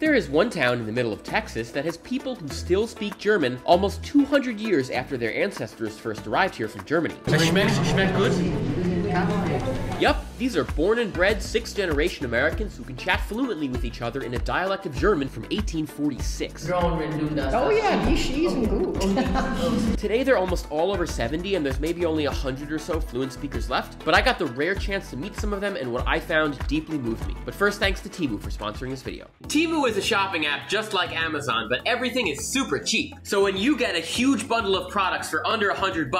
There is one town in the middle of Texas that has people who still speak German almost 200 years after their ancestors first arrived here from Germany. Schmeckt gut? Yup, these are born and bred 6th-generation Americans who can chat fluently with each other in a dialect of German from 1846. Oh yeah, die schießen gut. Today they're almost all over 70 and there's maybe only 100 or so fluent speakers left, but I got the rare chance to meet some of them and what I found deeply moved me. But first, thanks to Temu for sponsoring this video. Temu is a shopping app just like Amazon, but everything is super cheap. So when you get a huge bundle of products for under $100,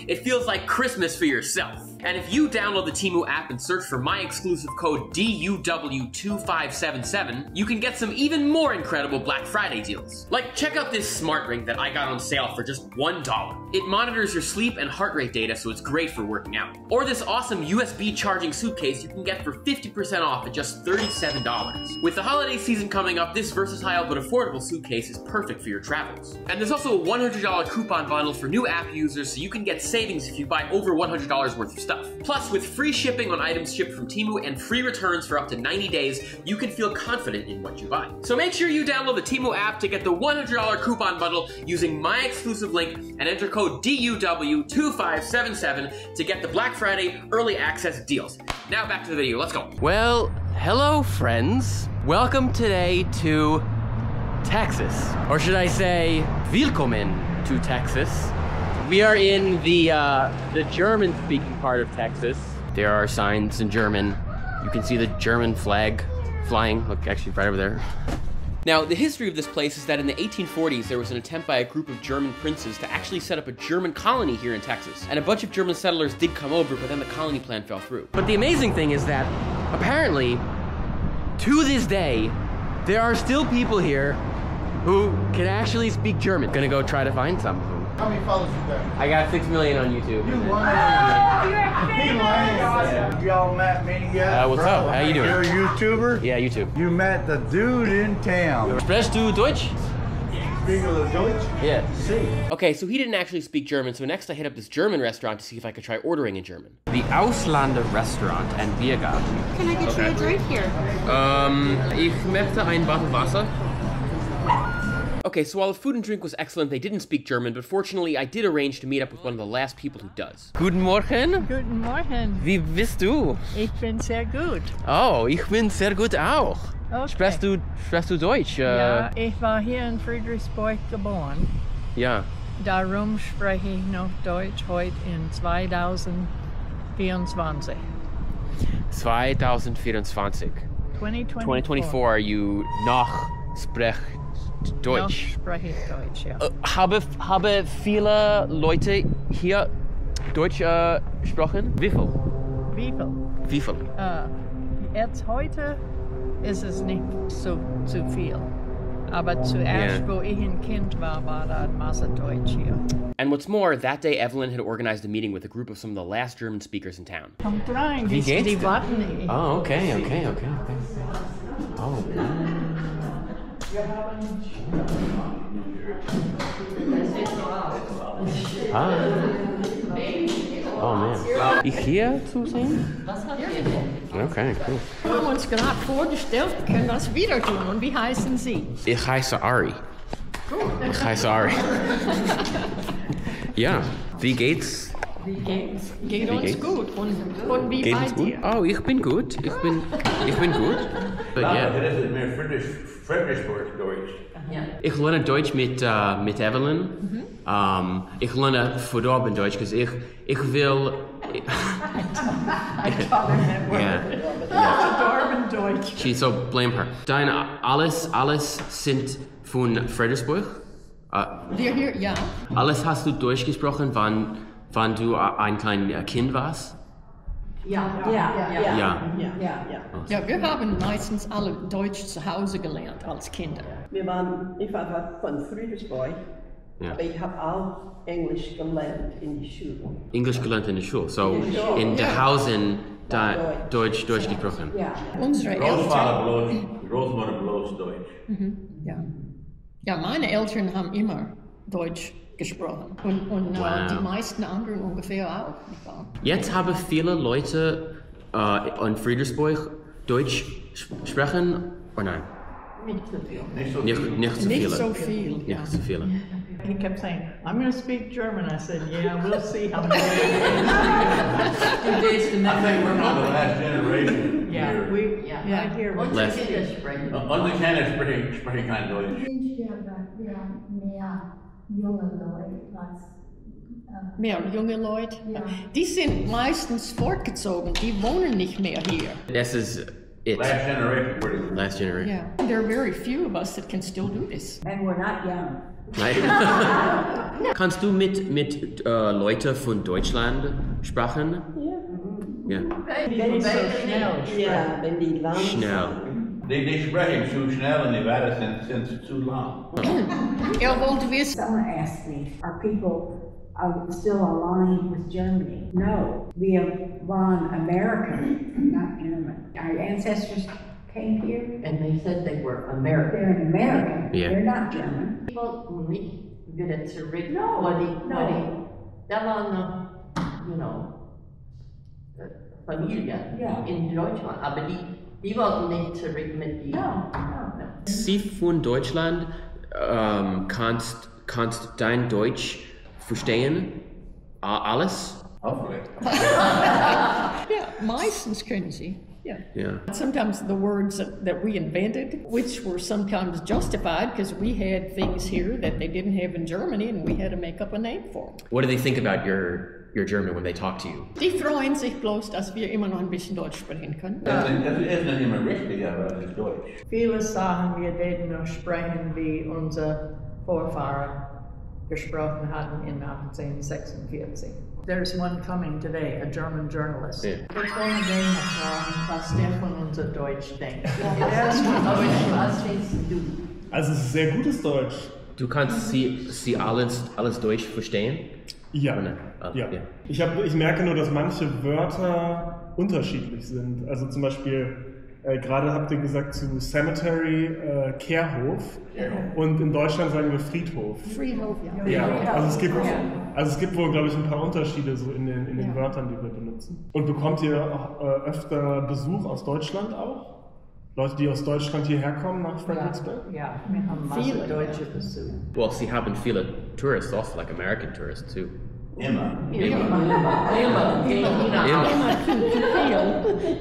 it feels like Christmas for yourself. And if you download the Temu app and search for my exclusive code DUW2577, you can get some even more incredible Black Friday deals. Like, check out this smart ring that I got on sale for just $1. It monitors your sleep and heart rate data, so it's great for working out. Or this awesome USB charging suitcase you can get for 50% off at just $37. With the holiday season coming up, this versatile but affordable suitcase is perfect for your travels. And there's also a $100 coupon bundle for new app users, so you can get savings if you buy over $100 worth of stuff. Plus, with free shipping on items shipped from Temu and free returns for up to 90 days, you can feel confident in what you buy. So make sure you download the Temu app to get the $100 coupon bundle using my exclusive link and enter code DUW2577 to get the Black Friday early access deals. Now back to the video, let's go. Well, hello friends. Welcome today to Texas. Or should I say, willkommen to Texas. We are in the German-speaking part of Texas. There are signs in German. You can see the German flag flying. Look, actually right over there. Now, the history of this place is that in the 1840s, there was an attempt by a group of German princes to actually set up a German colony here in Texas. And a bunch of German settlers did come over, but then the colony plan fell through. But the amazing thing is that, apparently, to this day, there are still people here who can actually speak German. Gonna go try to find some. How many followers you got? I got 6 million on YouTube. You won. Y'all met me yet? What's up? How you doing? You're a YouTuber? Yeah, YouTube. You met the dude in town. Sprichst du Deutsch? Speak a little Deutsch? Yeah. See. Okay, so he didn't actually speak German, so next I hit up this German restaurant to see if I could try ordering in German. The Auslander Restaurant and Biergarten. Can I get you a drink here? Ich möchte ein Bottle Wasser. Okay, so while the food and drink was excellent, they didn't speak German, but fortunately I did arrange to meet up with one of the last people who does. Guten Morgen. Guten Morgen. Wie bist du? Ich bin sehr gut. Oh, ich bin sehr gut auch. Okay. Sprichst du Deutsch? Ja, ich war hier in Friedrichsburg geboren. Ja. Darum spreche ich noch Deutsch heute in 2024. 2024. 2024, you noch sprech Deutsch. Noch spreche ich Deutsch, ja. Habe viele Leute hier Deutsch gesprochen? Wie viel? Wie viel? Wie viel? Jetzt heute ist es nicht so zu viel. Aber zuerst, wo ich ein Kind war da Masse Deutsch hier. And what's more, that day Evelyn had organized a meeting with a group of some of the last German speakers in town. Kommt rein, Wie geht's die dir? warten nicht. Oh, okay. Oh. Ah. Oh man. Ich hier zu sehen? Was hat ihr denn? Okay, cool. Wir haben uns gerade vorgestellt, wir können das wieder tun. Und wie heißen Sie? Ich heiße Ari. Ich heiße Ari. Ja, wie geht's? Wie geht's? Geht Wie uns geht's? gut. Und wie Geht's bei uns gut? dir? Oh, ich bin gut. Ich bin gut. But Ja, yeah. das ist mehr Friedrichsburg Deutsch. Ich lerne Deutsch mit Evelyn. Ich lerne verdorben Deutsch, because ich will... Verdorben Deutsch. She, so blame her. Dein alles sind von Friedrichsburg? Wir hier, ja. Alles hast du Deutsch gesprochen, wann du ein kleines Kind warst? Ja. Ja, wir haben meistens alle Deutsch zu Hause gelernt als Kinder. Ich war von Friedrichsburg, Ja. aber ich habe auch Englisch gelernt in die Schule. Englisch gelernt in der Schule. So in der Hausen Deutsch gesprochen. Ja. Unsere Eltern, Großmutter bloß Deutsch. ja, meine Eltern haben immer Deutsch gesprochen. Und Wow. die meisten anderen ungefähr auch. Nicht wahr? Jetzt haben viele Leute in Friedrichsburg Deutsch sprechen, oder nein? Nicht so viel. Nicht so Nicht, viel. nicht zu Nicht viele. so viel. Nicht zu viele. He kept saying, I'm going to speak German. I said, yeah, we'll see how many. I think we're not the last generation Yeah, here. I hear what Less. Unsere Kinder sprechen kein Deutsch. Mehr junge Leute. Die sind meistens fortgezogen, die wohnen nicht mehr hier. This is it. Last generation, pretty much. Last generation. Yeah. There are very few of us that can still do this. And we're not young. Kannst du mit Leuten von Deutschland sprechen? Ja. Nicht so schnell. Ja, wenn die langsam. Schnell. Die sprechen zu schnell und die Wörter sind zu lang. Wollte wissen. Someone asked me, are people still aligned with Germany? No, we are American, not German. Our ancestors came here, And they said they were American. they're American, Yeah. they're not German. People nicht wieder zurück, No, weil no. da waren noch, you know, Familien Ja. in Deutschland, aber die wollten nicht zurück mit die. No. Sie von Deutschland kannst dein Deutsch verstehen? Alles? Hopefully. Yeah, meistens können sie. Yeah. Yeah. Sometimes the words that we invented, which were sometimes justified because we had things here that they didn't have in Germany and we had to make up a name for them. What do they think about your German when they talk to you? Die freuen sich bloß, dass wir immer noch ein bisschen Deutsch sprechen können. Das ist nicht immer richtig, aber es ist Deutsch. Viele Sachen, wir werden noch sprechen, wie unsere Vorfahren gesprochen hatten in 1846. There's one coming today, a German journalist. Yeah. Ich wollte den noch fragen, was der von unser Deutsch denkt. Er ist von Deutschland. Was willst du? Also es ist sehr gutes Deutsch. Du kannst sie alles Deutsch verstehen? Ja. Oder? Ah, Ja. ja. Ich merke nur, dass manche Wörter unterschiedlich sind. Also zum Beispiel, gerade habt ihr gesagt zu Cemetery, Kehrhof. Und in Deutschland sagen wir Friedhof. Friedhof, ja. Ja, also es gibt wohl, glaube ich, ein paar Unterschiede so in den Wörtern, die wir benutzen. Und bekommt ihr auch öfter Besuch aus Deutschland auch? Leute, die aus Deutschland hierher kommen nach Fredericksburg? Ja, wir haben Masse Deutsche Besuch. Well, sie haben viele Tourists, also like American tourists too. Immer. Immer.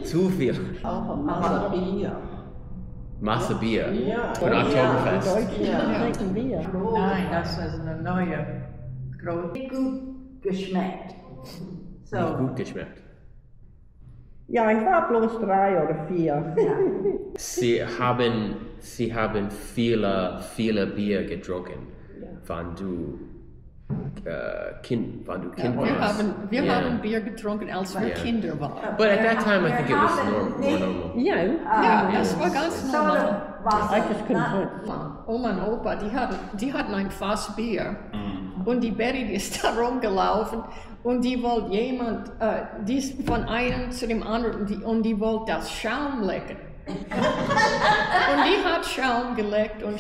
Zu viel. Auch Masse Bier. Masse Bier. Ja. Von Oktoberfest. Trinken Bier. Nein, das ist eine neue große. Gut geschmeckt. Nicht gut geschmeckt. Ja, ich war bloß 3 oder 4. Sie haben viele Bier getrunken, wann du Kind warst. Wir haben Bier getrunken, als wir Kinder waren. But at that time, I think it was more normal. Ja, Ja, das war ganz normal. Wasser, Oma und Opa, die hatten ein Fass Bier. Und die Betty, die ist da rumgelaufen und die wollte die ist von einem zu dem anderen und die wollte das Schaum lecken. Und die hat Schaum geleckt. Auf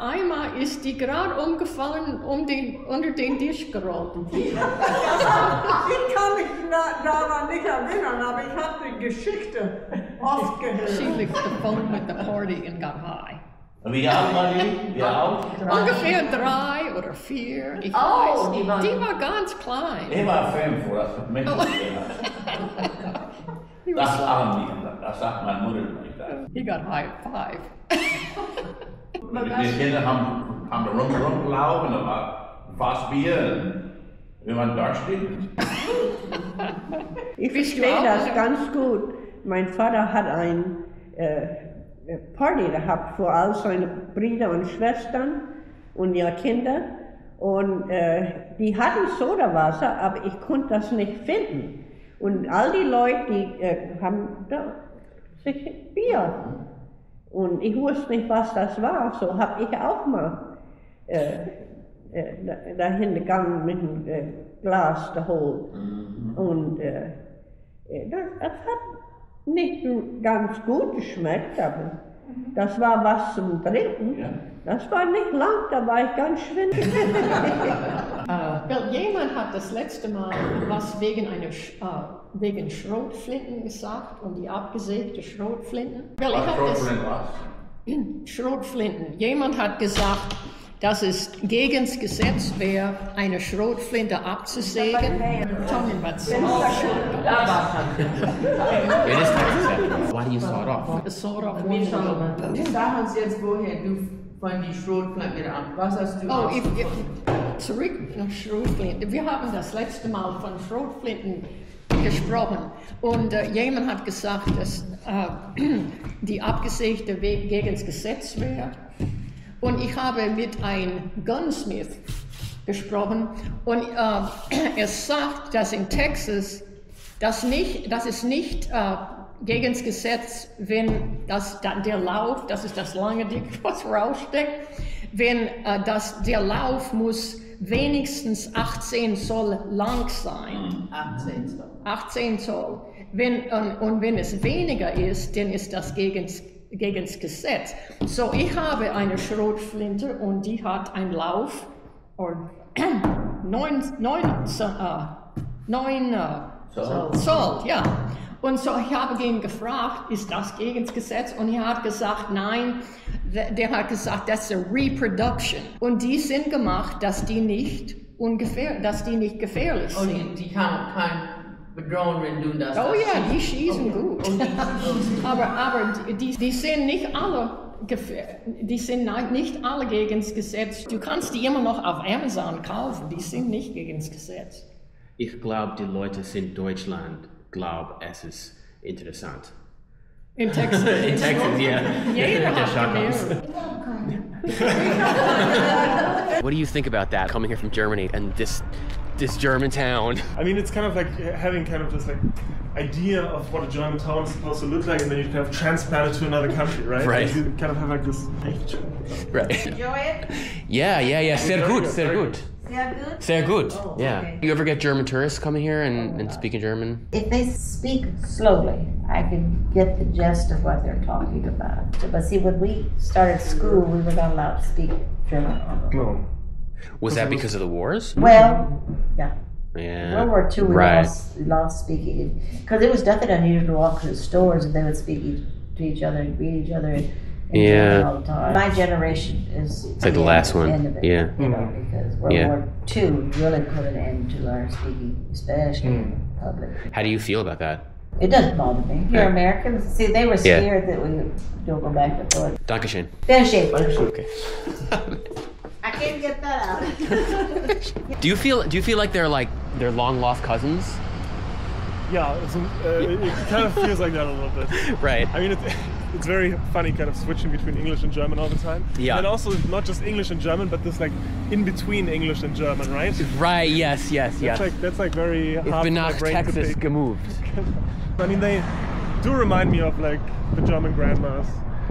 einmal ist die gerade umgefallen unter den Tisch gerollt. Ich kann mich daran nicht erinnern, aber ich habe die Geschichte oft gehört. She licked the phone with the party and got high. Wie alt war die? Wie alt? Ungefähr 3 oder 4. Ich Oh, weiß. die war ganz klein. Ich war 5, wo das Mädchen Das sagt meine Mutter nicht. He got high at 5. Die Kinder haben da rumgelaufen, da war fast Bier und wir waren durstig. Ich Bist du verstehe auch das eine- ganz gut. Mein Vater hat ein Party gehabt für all seine Brüder und Schwestern und ihre Kinder. Und die hatten Sodawasser, aber ich konnte das nicht finden. Und all die Leute, die haben da sich Bier. Und ich wusste nicht, was das war. So habe ich auch mal dahin gegangen mit einem Glas zu holen. Und das hat nicht ganz gut geschmeckt, aber das war was zum Trinken. Ja. Das war nicht lang, da war ich ganz schwindelig. Weil jemand hat das letzte Mal was wegen Schrotflinten gesagt und die abgesägte Schrotflinten. Weil ich habe das... Schrotflinten. Jemand hat gesagt, dass es gegen das Gesetz wäre, eine Schrotflinte abzusägen. Talking about small shotguns. It is Texas. Why do you saw it off? Sort of Sag uns jetzt, woher du von die Schrotflinten an. Was hast du zurück nach Schrotflinten. Wir haben das letzte Mal von Schrotflinten gesprochen und jemand hat gesagt, dass die abgesägte Weg gegen das Gesetz wäre. Und ich habe mit einem Gunsmith gesprochen und er sagt, dass in Texas das ist nicht gegen das Gesetz, wenn der Lauf, das ist das lange Ding, was raussteckt, wenn der Lauf muss wenigstens 18 Zoll lang sein. 18 Zoll. 18 Zoll. Und wenn es weniger ist, dann ist das gegen das Gesetz. So, ich habe eine Schrotflinte und die hat einen Lauf 9 Zoll, ja. Und so, ich habe ihn gefragt, ist das gegen das Gesetz? Und er hat gesagt, nein. Der hat gesagt, that's a reproduction. Und die sind gemacht, dass die nicht gefährlich sind. Und die kann kein bedrohen, wenn du das. Oh ja, die schießen gut. aber die sind nicht alle nicht alle gegen das Gesetz. Du kannst die immer noch auf Amazon kaufen, die sind nicht gegen das Gesetz. Ich glaube, die Leute in Deutschland glauben, es ist interessant. In Texas. In Texas, yeah. Jeder hat shotguns. What do you think about that, coming here from Germany and this German town? I mean, it's kind of like having kind of this like idea of what a German town is supposed to look like, and then you kind of transplant it to another country, right? Right. And you kind of have like this. Right. Enjoy it? Yeah. Sehr gut. Sehr good? Sehr gut. Oh, yeah. okay. You ever get German tourists coming here and speaking German? If they speak slowly, I can get the gist of what they're talking about. But see, when we started school, we were not allowed to speak German. No. Was that because of the wars? Well, yeah. Yeah. World War II, we Right. lost speaking. Because it was nothing unusual to walk through the stores and they would speak to each other and greet each other. And Yeah. all the time. My generation is It's like the last one. end of it, Yeah. you know, because World Yeah. War II really put an end to our speaking, especially in public. How do you feel about that? It doesn't bother me. You're Yeah. Americans. See, they were Yeah. scared that we don't go back and forth. Dankeschön. Finish it. Okay. I can't get that out. Do you feel like they're long lost cousins? Yeah, it kind of feels like that a little bit. Right. I mean, it's very funny kind of switching between English and German all the time. Yeah. And also not just English and German, but this like in between English and German, right? Right. Yes. That's like very Ich hard bin for my nach brain to Texas take. gemoved. I mean, they do remind me of like the German grandmas.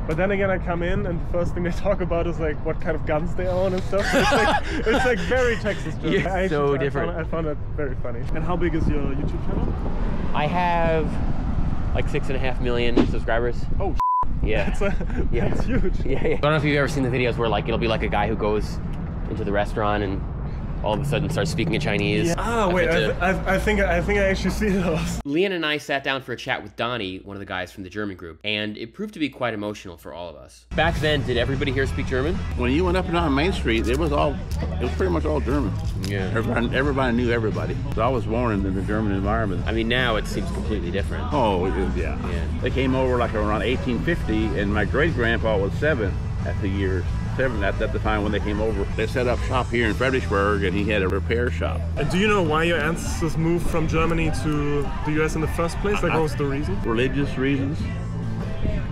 But then again, I come in and the first thing they talk about is like what kind of guns they own and stuff. So it's like very Texas German. Yeah, so different. I found that very funny. And how big is your YouTube channel? I have like 6.5 million subscribers. Oh, yeah. That's huge. Yeah. I don't know if you've ever seen the videos where like it'll be like a guy who goes into the restaurant and all of a sudden starts speaking in Chinese. Yeah. Ah, wait, I think I actually see those. Leanne and I sat down for a chat with Donnie, one of the guys from the German group, and it proved to be quite emotional for all of us. Back then, did everybody here speak German? When you went up and down Main Street, it was pretty much all German. Yeah. Everybody knew everybody. So I was born in the German environment. I mean, now it seems completely different. Oh, yeah. They came over like around 1850, and my great-grandpa was 7 at the time when they came over. They set up shop here in Fredericksburg, and he had a repair shop. And do you know why your ancestors moved from Germany to the US in the first place? Like, what was the reason? Religious reasons,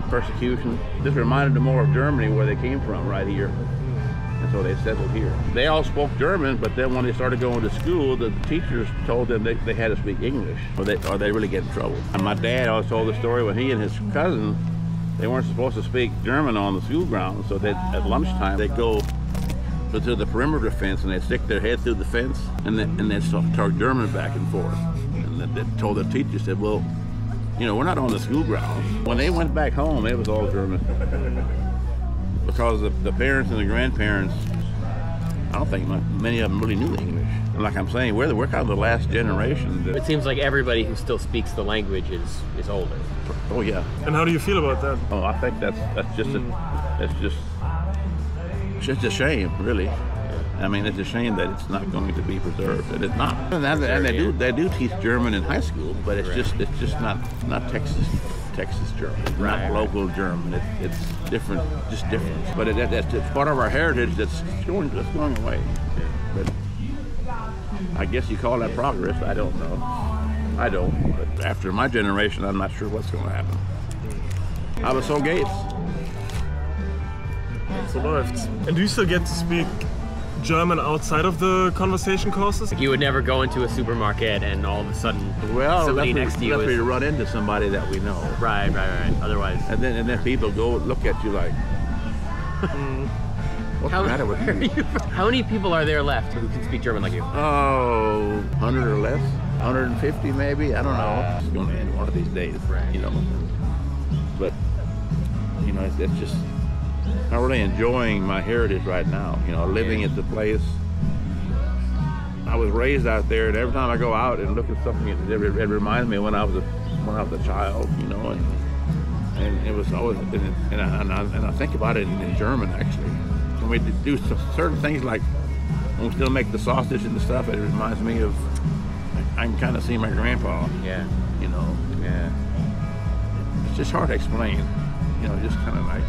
persecution. This reminded them more of Germany, where they came from, right here. And so they settled here. They all spoke German, but then when they started going to school, the teachers told them they had to speak English, or they really get in trouble. And my dad always told the story when he and his cousin, they weren't supposed to speak German on the school grounds, so at lunchtime they'd go to the perimeter fence and they'd stick their head through the fence and they'd talk German back and forth. And they told the teacher, said, well, you know, we're not on the school grounds. When they went back home, it was all German. Because the parents and the grandparents I don't think many of them really knew English. And like I'm saying, we're kind of the last generation. It seems like everybody who still speaks the language is older. Oh yeah. And how do you feel about that? Oh, I think that's just it's just a shame, really. I mean, it's a shame that it's not going to be preserved, and it's not. And they do teach German in high school, but it's just not Texas German, not local German. It's different, just different. But it's part of our heritage that's going away. But I guess you call that progress. I don't know. I don't. But after my generation, I'm not sure what's going to happen. Aber so geht's. So läuft's. And do you still get to speak German outside of the conversation courses? Like you would never go into a supermarket and all of a sudden somebody next to you is... we run into somebody that we know. Right. Otherwise... And then people go look at you like... What's the matter with you? How many people are there left who can speak German like you? Oh, 100 or less. 150 maybe, I don't know. It's going to end one of these days, you know. But, you know, it's just... I'm really enjoying my heritage right now, you know, living at the place. I was raised out there, and every time I go out and look at something, it reminds me of when I was a child, you know, and it was always, and I think about it in German actually. When we do certain things like when we still make the sausage and the stuff, it reminds me of, I can kind of see my grandpa. Yeah. You know. Yeah. It's just hard to explain, you know, just kind of like.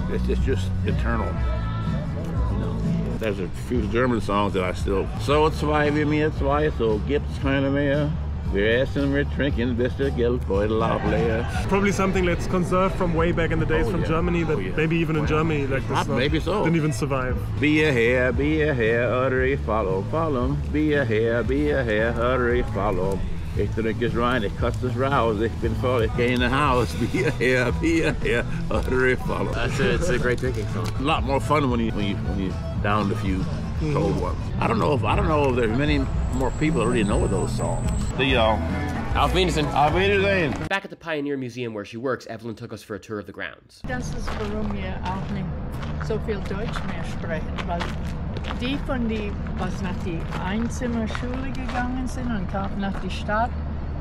It's just eternal. You know, there's a few German songs that I still. So zwei wie mir zwei, so gibt's keine mehr. Wir essen, wir trinken, bis der Geldbeutel aufleer. Probably something that's conserved from way back in the days from Germany that maybe even in Germany like this maybe so. Didn't even survive. Be a hair, uttery, follow. Be a hair, uttery, follow. Ich drink es rein, ich kotze es raus, ich bin voll, ich gehe in the house, be a hair, uttery, follow. It's a great drinking song. A lot more fun when you downed a few cold ones. I don't know if there's many more people that really know those songs. Auf Wiedersehen. Auf Wiedersehen. Back at the Pioneer Museum where she works, Evelyn took us for a tour of the grounds. Das ist, warum wir auch nicht so viel Deutsch mehr sprechen, weil die von die, was nach die Einzimmerschule gegangen sind und kamen nach die Stadt,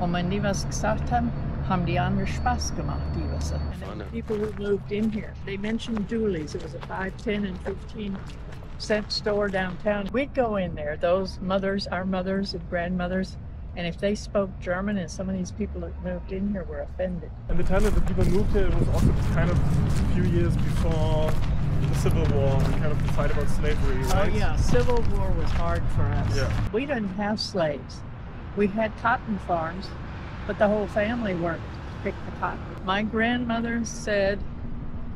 und wenn die was gesagt haben, haben die anderen Spaß gemacht, die was. And the people who moved in here, they mentioned Dooley's. It was a 5, 10, and 15-cent store downtown. We'd go in there, those mothers, our mothers and grandmothers, and if they spoke German, and some of these people that moved in here were offended. And the time that the people moved here, it was also kind of a few years before the Civil War and kind of the fight about slavery, right? Oh yeah, Civil War was hard for us. Yeah. We didn't have slaves. We had cotton farms, but the whole family worked to pick the cotton. My grandmother said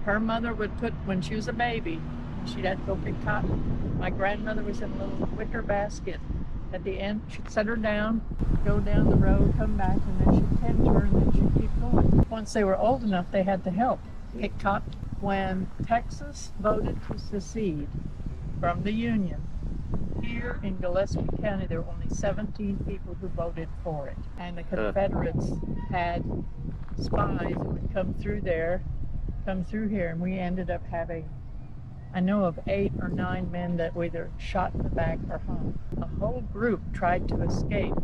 her mother would put, when she was a baby, she'd have to go pick cotton. My grandmother was in a little wicker basket. At the end, she'd set her down, go down the road, come back, and then she'd tend to her, and then she'd keep going. Once they were old enough, they had to help pick cotton. When Texas voted to secede from the Union, here in Gillespie County, there were only 17 people who voted for it. And the Confederates had spies who would come through here, and we ended up having, I know of 8 or 9 men that were either shot in the back or hung. A whole group tried to escape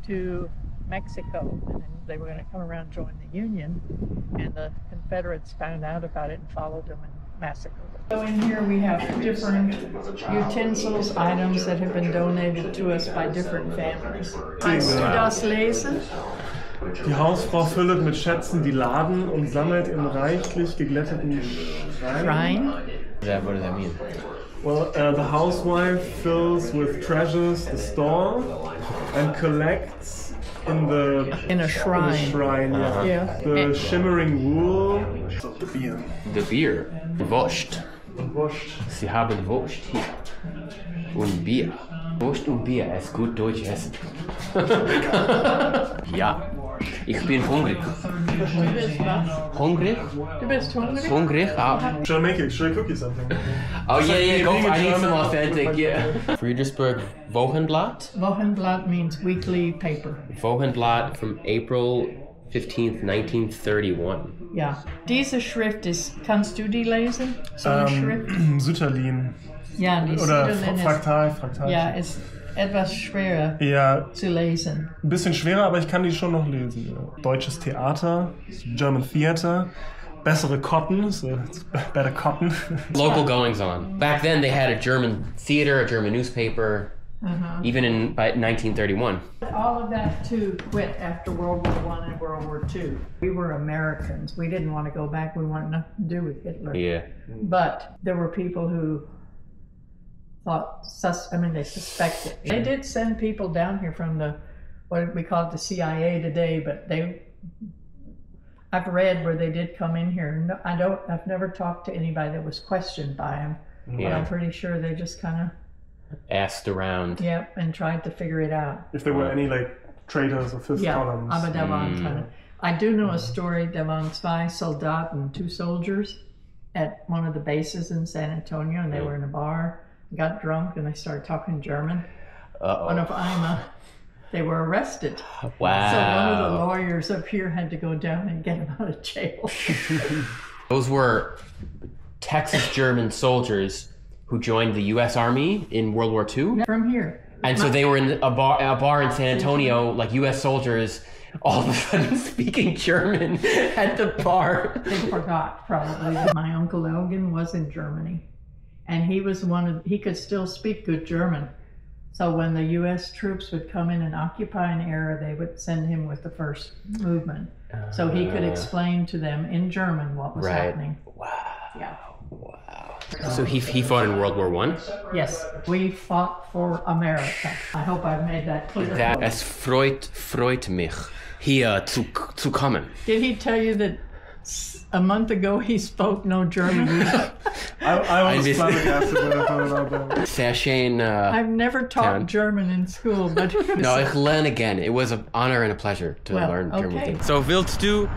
to Mexico, and then they were going to come around and join the Union, and the Confederates found out about it and followed them and massacred them. So in here we have different utensils, items that have been donated to us by different families. Kannst du das lesen? Die Hausfrau füllt mit Schätzen die Laden und sammelt in reichlich geglätteten Schrein. What does that mean? Well, the housewife fills with treasures the store and collects in a shrine. Yeah. The shimmering wool. The beer. Wurst. Sie haben Wurst hier. Und Bier. Wurst und Bier ist gut Deutsch essen. Ja. Ich bin hungrig. Du bist was? Hungrig? Du bist hungrig? Hungrig? Should I cook you something? Oh yeah, go. I need some authentic, yeah. Friedersburg Wochenblatt. Wochenblatt means weekly paper. Wochenblatt from April 15th, 1931. Ja, diese Schrift ist, kannst du die lesen? So eine Schrift? Sütterlin. Ja, die Oder Sütterlin Fraktal. Ja, ist etwas schwerer zu lesen. Ein bisschen schwerer, aber ich kann die schon noch lesen. Ja. Deutsches Theater, German Theater, bessere Cotton, so better cotton. Local goings on. Back then they had a German theater, a German newspaper, even by 1931. All of that too quit after World War I and World War II. We were Americans. We didn't want to go back. We wanted nothing to do with Hitler. Yeah. But there were people who thought, they suspected. They did send people down here from what we call it the CIA today, but I've read where they did come in here. No, I've never talked to anybody that was questioned by them, but I'm pretty sure they just kind of asked around. Yep, and tried to figure it out. If there were any traitors or fifth columns. Aber da waren I do know a story. There waren zwei Soldaten, 2 soldiers at one of the bases in San Antonio, and they were in a bar, got drunk, and they started talking German. Und auf einmal, they were arrested. Wow. So one of the lawyers up here had to go down and get them out of jail. Those were Texas German soldiers who joined the U.S. Army in World War II? From here. And so they were in a bar in San Antonio, like U.S. soldiers, all of a sudden speaking German at the bar. They forgot, probably, that my Uncle Elgin was in Germany. And he was he could still speak good German. So when the U.S. troops would come in and occupy an area, they would send him with the first movement. So he could explain to them in German what was happening. Wow. Yeah. Wow. So he fought in World War I? Yes, we fought for America. I hope I've made that clear. Es freut mich, hier zu kommen. Did he tell you that a month ago he spoke no German? I was flabbergasted when I found out that. Sehr schön. I've never taught German in school, but no, ich lerne again. It was an honor and a pleasure to learn German. So willst du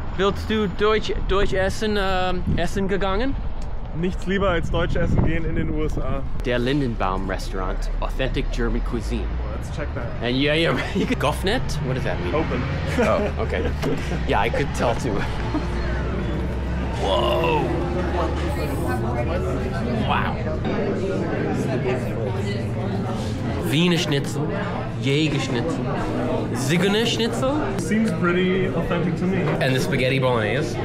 Deutsch essen gegangen? Nichts lieber als Deutsch essen gehen in den USA. Der Lindenbaum Restaurant, authentic German cuisine. Well, let's check that. And Goffnet? What does that mean? Open. Oh, okay. Yeah, I could tell too. Whoa! Wow. Wiener Schnitzel, Jäger Schnitzel, Zigeuner Schnitzel. Seems pretty authentic to me. And the spaghetti bolognese.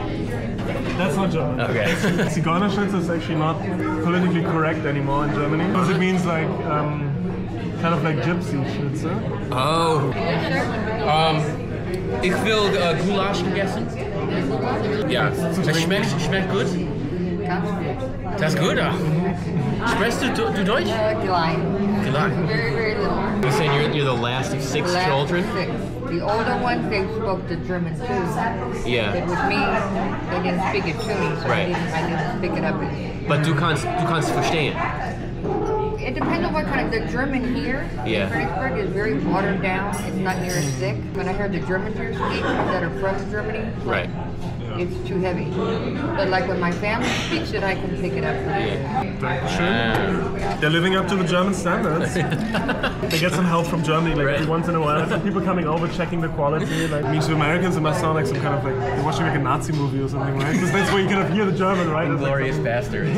That's not German. Okay. Zigeuner Schnitzel is actually not politically correct anymore in Germany. Because it means like, kind of like gypsy Schnitzel. Oh. Ich will Gulasch gegessen. Ja, es schmeckt gut. Das ist gut, Sprichst du Deutsch? Klein. Very, very little. You saying you're the last of 6 children? 6. The older ones, they spoke the German too. Yeah. It was me, they didn't speak it to me, so I didn't pick it up. But du kannst verstehen. It depends on what kind of, the German here in Königsberg is very watered down, it's not near as thick. When I heard the Germans here speak that are from Germany, it's too heavy. But like when my family speaks it, I can pick it up. They're living up to the German standards. They get some help from Germany, like once in a while. Some people coming over, checking the quality. Like, I mean, to Americans, it must sound like some kind of like you're watching like a Nazi movie or something, right? Because that's where you kind of hear the German, right? Glorious Bastards.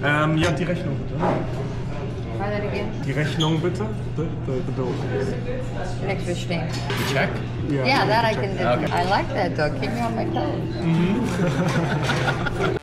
Ja, die Rechnung bitte. Try that again. Die Rechnung bitte. The bill. Next fish tank. The check? Yeah, that I can do. Okay. I like that though. Keep me on my toes.